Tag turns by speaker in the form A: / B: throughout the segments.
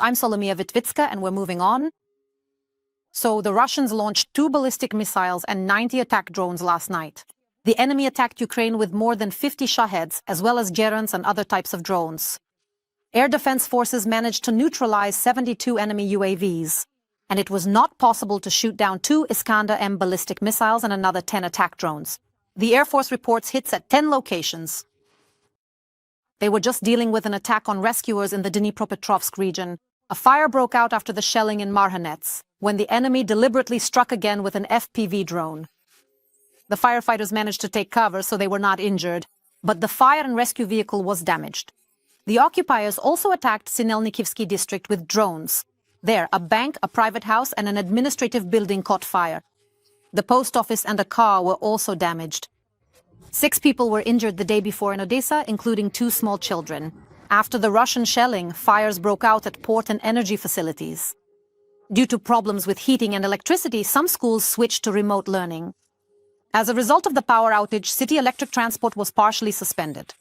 A: I'm Solomia Witwicka, and we're moving on. So the Russians launched 2 ballistic missiles and 90 attack drones last night. The enemy attacked Ukraine with more than 50 Shaheds, as well as Gerons and other types of drones. Air defense forces managed to neutralize 72 enemy UAVs, and it was not possible to shoot down 2 Iskander-M ballistic missiles and another 10 attack drones. The Air Force reports hits at 10 locations. They were just dealing with an attack on rescuers in the Dnipropetrovsk region. A fire broke out after the shelling in Marhanets, when the enemy deliberately struck again with an FPV drone. The firefighters managed to take cover, so they were not injured, but the fire and rescue vehicle was damaged. The occupiers also attacked Sinelnikivsky district with drones. There, a bank, a private house, and an administrative building caught fire. The post office and a car were also damaged. 6 people were injured the day before in Odessa, including 2 small children. After the Russian shelling, fires broke out at port and energy facilities. Due to problems with heating and electricity, some schools switched to remote learning. As a result of the power outage, city electric transport was partially suspended.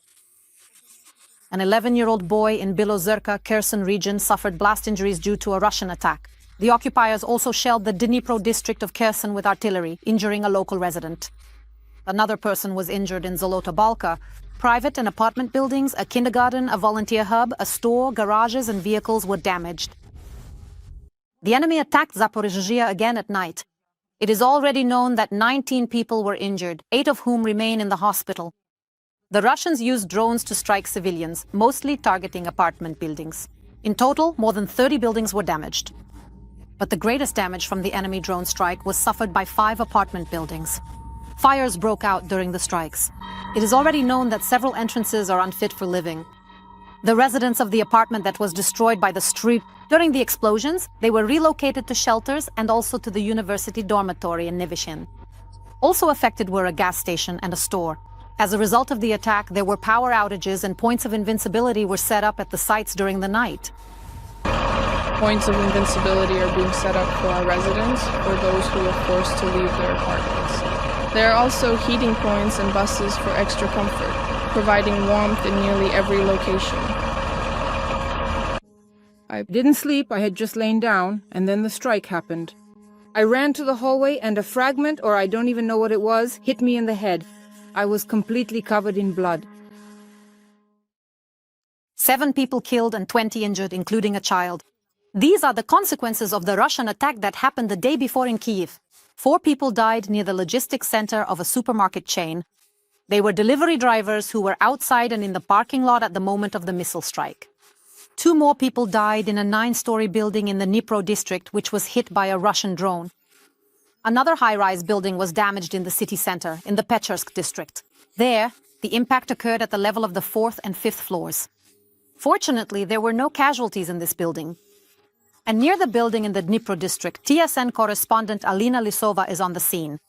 A: An 11-year-old boy in Bilozerka, Kherson region suffered blast injuries due to a Russian attack. The occupiers also shelled the Dnipro district of Kherson with artillery, injuring a local resident. Another person was injured in Zolota Balka. Private and apartment buildings, a kindergarten, a volunteer hub, a store, garages and vehicles were damaged. The enemy attacked Zaporizhzhia again at night. It is already known that 19 people were injured, 8 of whom remain in the hospital. The Russians used drones to strike civilians, mostly targeting apartment buildings. In total, more than 30 buildings were damaged. But the greatest damage from the enemy drone strike was suffered by 5 apartment buildings. Fires broke out during the strikes. It is already known that several entrances are unfit for living. The residents of the apartment that was destroyed by the street during the explosions, they were relocated to shelters and also to the university dormitory in Nivyshin. Also affected were a gas station and a store. As a result of the attack, there were power outages and points of invincibility were set up at the sites during the night.
B: Points of invincibility are being set up for our residents, for those who are forced to leave their apartments. There are also heating points and buses for extra comfort, providing warmth in nearly every location.
C: I didn't sleep, I had just lain down, and then the strike happened. I ran to the hallway and a fragment, or I don't even know what it was, hit me in the head. I was completely covered in blood.
A: 7 people killed and 20 injured, including a child. These are the consequences of the Russian attack that happened the day before in Kyiv. 4 people died near the logistics center of a supermarket chain. They were delivery drivers who were outside and in the parking lot at the moment of the missile strike. 2 more people died in a 9-story building in the Dnipro district, which was hit by a Russian drone. Another high-rise building was damaged in the city center, in the Pechersk district. There, the impact occurred at the level of the 4th and 5th floors. Fortunately, there were no casualties in this building. And near the building in the Dnipro district, TSN correspondent Alina Lisova is on the scene.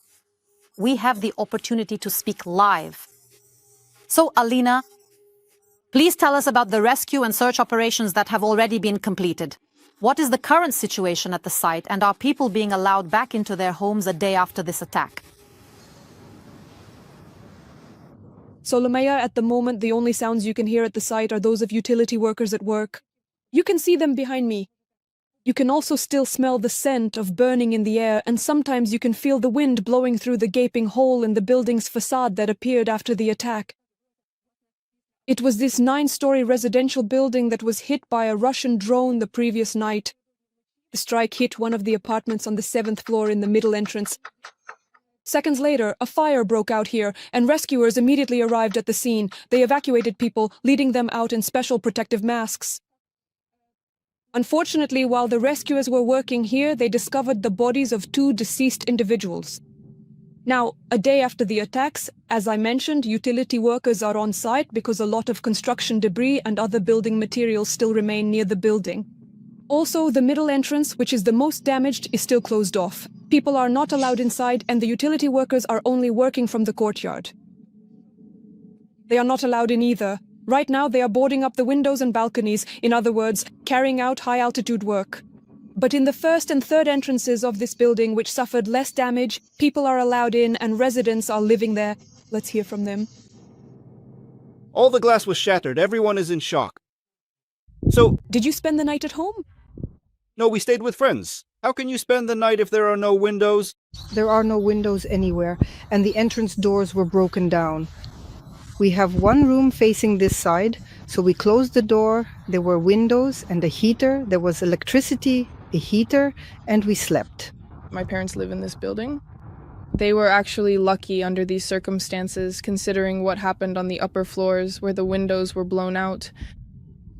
A: We have the opportunity to speak live. So, Alina, please tell us about the rescue and search operations that have already been completed. What is the current situation at the site, and are people being allowed back into their homes a day after this attack?
D: Solomia, at the moment, the only sounds you can hear at the site are those of utility workers at work. You can see them behind me. You can also still smell the scent of burning in the air, and sometimes you can feel the wind blowing through the gaping hole in the building's facade that appeared after the attack. It was this 9-story residential building that was hit by a Russian drone the previous night. The strike hit one of the apartments on the 7th floor in the middle entrance. Seconds later, a fire broke out here, and rescuers immediately arrived at the scene. They evacuated people, leading them out in special protective masks. Unfortunately, while the rescuers were working here, they discovered the bodies of 2 deceased individuals. Now, a day after the attacks, as I mentioned, utility workers are on site because a lot of construction debris and other building materials still remain near the building. Also, the middle entrance, which is the most damaged, is still closed off. People are not allowed inside, and the utility workers are only working from the courtyard. They are not allowed in either. Right now, they are boarding up the windows and balconies, in other words, carrying out high-altitude work. But in the 1st and 3rd entrances of this building, which suffered less damage, people are allowed in and residents are living there. Let's hear from them.
E: All the glass was shattered. Everyone is in shock. So,
D: Did you spend the night at home?
E: No, we stayed with friends. How can you spend the night if there are no windows?
C: There are no windows anywhere, and the entrance doors were broken down. We have one room facing this side, so we closed the door. There were windows and a heater. There was electricity, a heater, and we slept.
B: My parents live in this building. They were actually lucky under these circumstances, considering what happened on the upper floors where the windows were blown out.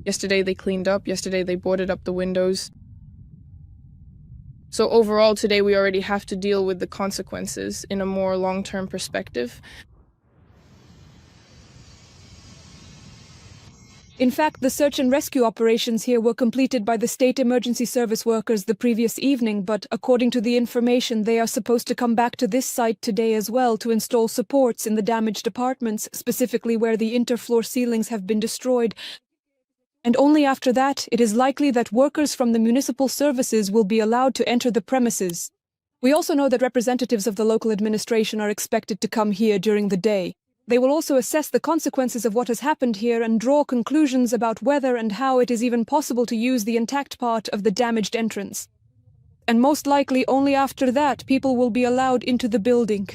B: Yesterday they cleaned up, yesterday they boarded up the windows. So overall, today we already have to deal with the consequences in a more long-term perspective.
D: In fact, the search and rescue operations here were completed by the state emergency service workers the previous evening, but according to the information, they are supposed to come back to this site today as well to install supports in the damaged apartments, specifically where the interfloor ceilings have been destroyed. And only after that, it is likely that workers from the municipal services will be allowed to enter the premises. We also know that representatives of the local administration are expected to come here during the day. They will also assess the consequences of what has happened here and draw conclusions about whether and how it is even possible to use the intact part of the damaged entrance. And most likely only after that people will be allowed into the building,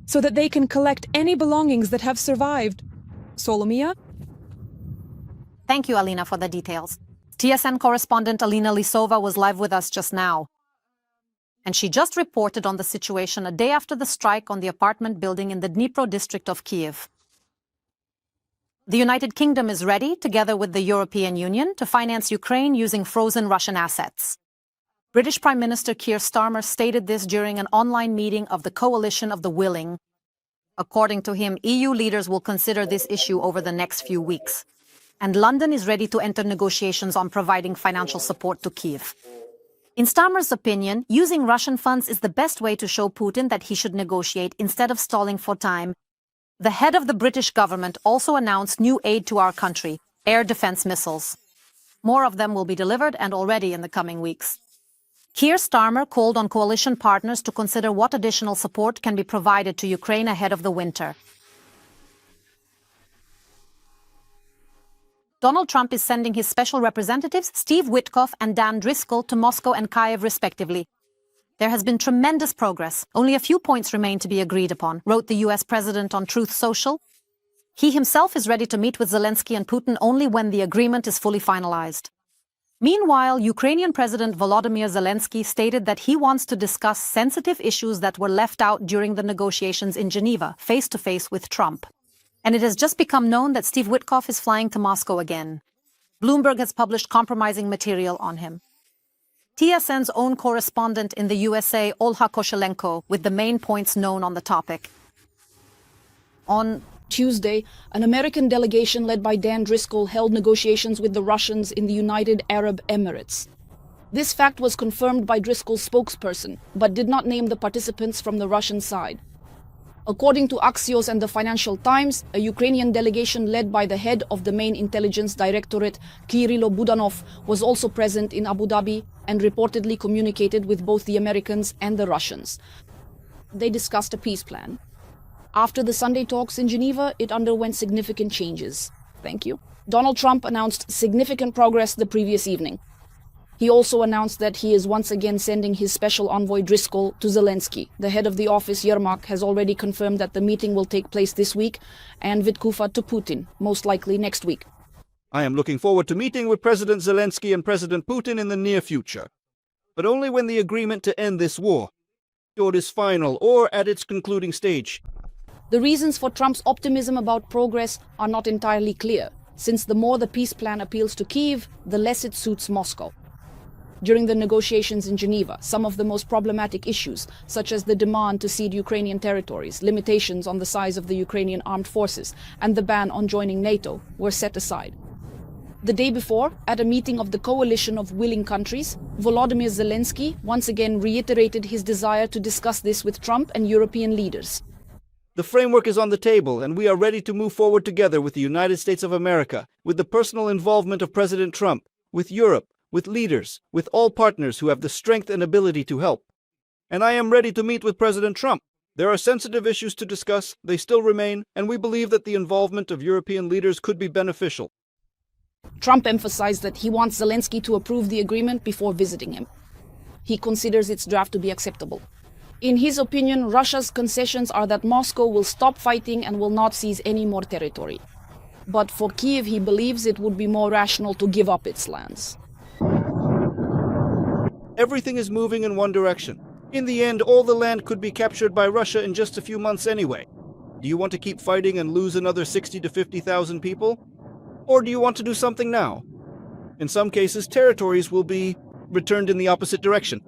D: so that they can collect any belongings that have survived. Solomia?
A: Thank you, Alina, for the details. TSN correspondent Alina Lisova was live with us just now. And she just reported on the situation a day after the strike on the apartment building in the Dnipro district of Kyiv. The United Kingdom is ready, together with the European Union, to finance Ukraine using frozen Russian assets. British Prime Minister Keir Starmer stated this during an online meeting of the Coalition of the Willing. According to him, EU leaders will consider this issue over the next few weeks. And London is ready to enter negotiations on providing financial support to Kyiv. In Starmer's opinion, using Russian funds is the best way to show Putin that he should negotiate instead of stalling for time. The head of the British government also announced new aid to our country, air defense missiles. More of them will be delivered and already in the coming weeks. Keir Starmer called on coalition partners to consider what additional support can be provided to Ukraine ahead of the winter. Donald Trump is sending his special representatives, Steve Witkoff and Dan Driscoll, to Moscow and Kyiv, respectively. There has been tremendous progress. Only a few points remain to be agreed upon, wrote the US president on Truth Social. He himself is ready to meet with Zelensky and Putin only when the agreement is fully finalized. Meanwhile, Ukrainian President Volodymyr Zelensky stated that he wants to discuss sensitive issues that were left out during the negotiations in Geneva, face-to-face with Trump. And it has just become known that Steve Witkoff is flying to Moscow again. Bloomberg has published compromising material on him. TSN's own correspondent in the USA, Olha Koshelenko, with the main points known on the topic.
F: On Tuesday, an American delegation led by Dan Driscoll held negotiations with the Russians in the United Arab Emirates. This fact was confirmed by Driscoll's spokesperson, but did not name the participants from the Russian side. According to Axios and the Financial Times, a Ukrainian delegation led by the head of the main intelligence directorate, Kyrylo Budanov, was also present in Abu Dhabi and reportedly communicated with both the Americans and the Russians. They discussed a peace plan. After the Sunday talks in Geneva, it underwent significant changes. Thank you. Donald Trump announced significant progress the previous evening. He also announced that he is once again sending his special envoy Driscoll to Zelensky. The head of the office, Yermak, has already confirmed that the meeting will take place this week, and Witkoff to Putin, most likely next week.
E: I am looking forward to meeting with President Zelensky and President Putin in the near future. But only when the agreement to end this war is final or at its concluding stage.
F: The reasons for Trump's optimism about progress are not entirely clear, since the more the peace plan appeals to Kyiv, the less it suits Moscow. During the negotiations in Geneva, some of the most problematic issues, such as the demand to cede Ukrainian territories, limitations on the size of the Ukrainian armed forces, and the ban on joining NATO, were set aside. The day before, at a meeting of the Coalition of Willing Countries, Volodymyr Zelensky once again reiterated his desire to discuss this with Trump and European leaders.
E: The framework is on the table, and we are ready to move forward together with the United States of America, with the personal involvement of President Trump, with Europe, with leaders, with all partners who have the strength and ability to help. And I am ready to meet with President Trump. There are sensitive issues to discuss, they still remain, and we believe that the involvement of European leaders could be beneficial.
F: Trump emphasized that he wants Zelensky to approve the agreement before visiting him. He considers its draft to be acceptable. In his opinion, Russia's concessions are that Moscow will stop fighting and will not seize any more territory. But for Kyiv, he believes it would be more rational to give up its lands.
E: Everything is moving in one direction. In the end, all the land could be captured by Russia in just a few months anyway. Do you want to keep fighting and lose another 60 to 50,000 people? Or do you want to do something now? In some cases, territories will be returned in the opposite direction.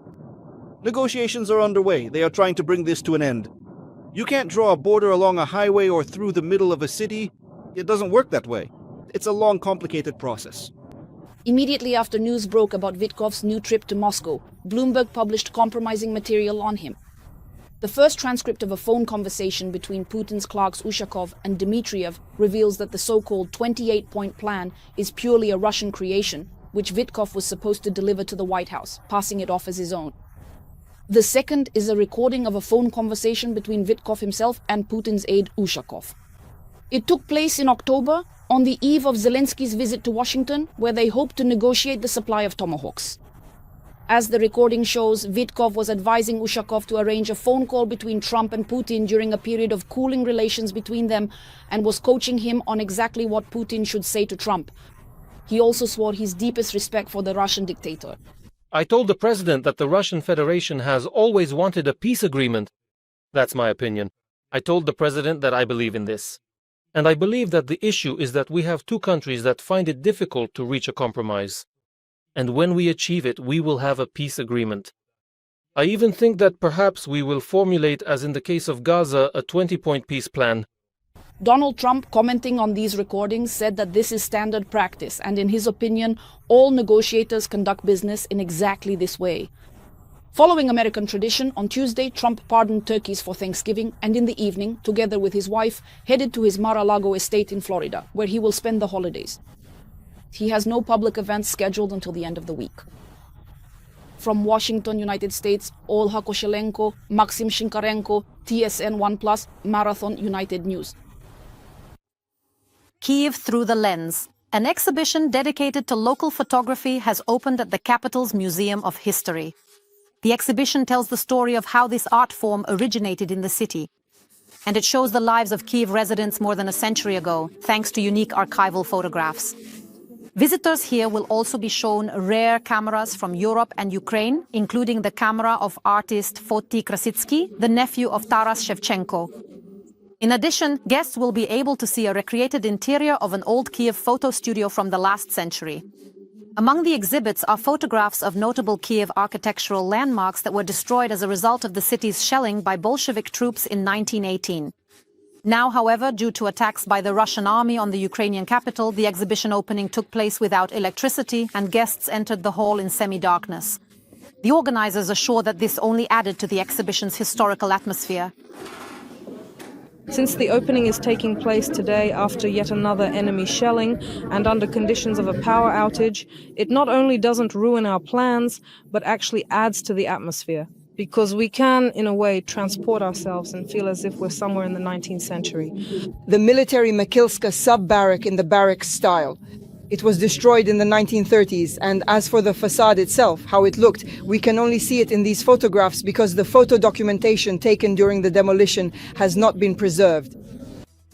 E: Negotiations are underway. They are trying to bring this to an end. You can't draw a border along a highway or through the middle of a city. It doesn't work that way. It's a long, complicated process.
F: Immediately after news broke about Witkoff's new trip to Moscow, Bloomberg published compromising material on him. The first transcript of a phone conversation between Putin's clerks Ushakov and Dmitriev reveals that the so-called 28-point plan is purely a Russian creation, which Witkoff was supposed to deliver to the White House, passing it off as his own. The second is a recording of a phone conversation between Witkoff himself and Putin's aide Ushakov. It took place in October, on the eve of Zelensky's visit to Washington, where they hoped to negotiate the supply of Tomahawks. As the recording shows, Witkoff was advising Ushakov to arrange a phone call between Trump and Putin during a period of cooling relations between them and was coaching him on exactly what Putin should say to Trump. He also swore his deepest respect for the Russian dictator.
G: I told the president that the Russian Federation has always wanted a peace agreement. That's my opinion. I told the president that I believe in this. And I believe that the issue is that we have two countries that find it difficult to reach a compromise. And when we achieve it, we will have a peace agreement. I even think that perhaps we will formulate, as in the case of Gaza, a 20-point peace plan.
F: Donald Trump, commenting on these recordings, said that this is standard practice, and in his opinion, all negotiators conduct business in exactly this way. Following American tradition, on Tuesday, Trump pardoned turkeys for Thanksgiving and in the evening, together with his wife, headed to his Mar-a-Lago estate in Florida, where he will spend the holidays. He has no public events scheduled until the end of the week. From Washington, United States, Olha Koshelenko, Maxim Shinkarenko, TSN 1+, Marathon United News.
A: Kyiv Through the Lens. An exhibition dedicated to local photography has opened at the capital's Museum of History. The exhibition tells the story of how this art form originated in the city. And it shows the lives of Kyiv residents more than a century ago, thanks to unique archival photographs. Visitors here will also be shown rare cameras from Europe and Ukraine, including the camera of artist Foti Krasitsky, the nephew of Taras Shevchenko. In addition, guests will be able to see a recreated interior of an old Kyiv photo studio from the last century. Among the exhibits are photographs of notable Kyiv architectural landmarks that were destroyed as a result of the city's shelling by Bolshevik troops in 1918. Now, however, due to attacks by the Russian army on the Ukrainian capital, the exhibition opening took place without electricity and guests entered the hall in semi-darkness. The organizers assure that this only added to the exhibition's historical atmosphere.
D: Since the opening is taking place today after yet another enemy shelling and under conditions of a power outage, it not only doesn't ruin our plans, but actually adds to the atmosphere. Because we can, in a way, transport ourselves and feel as if we're somewhere in the 19th century.
C: The military Makilska sub-barrack in the barrack style. It was destroyed in the 1930s, and as for the facade itself, how it looked, we can only see it in these photographs because the photo documentation taken during the demolition has not been preserved.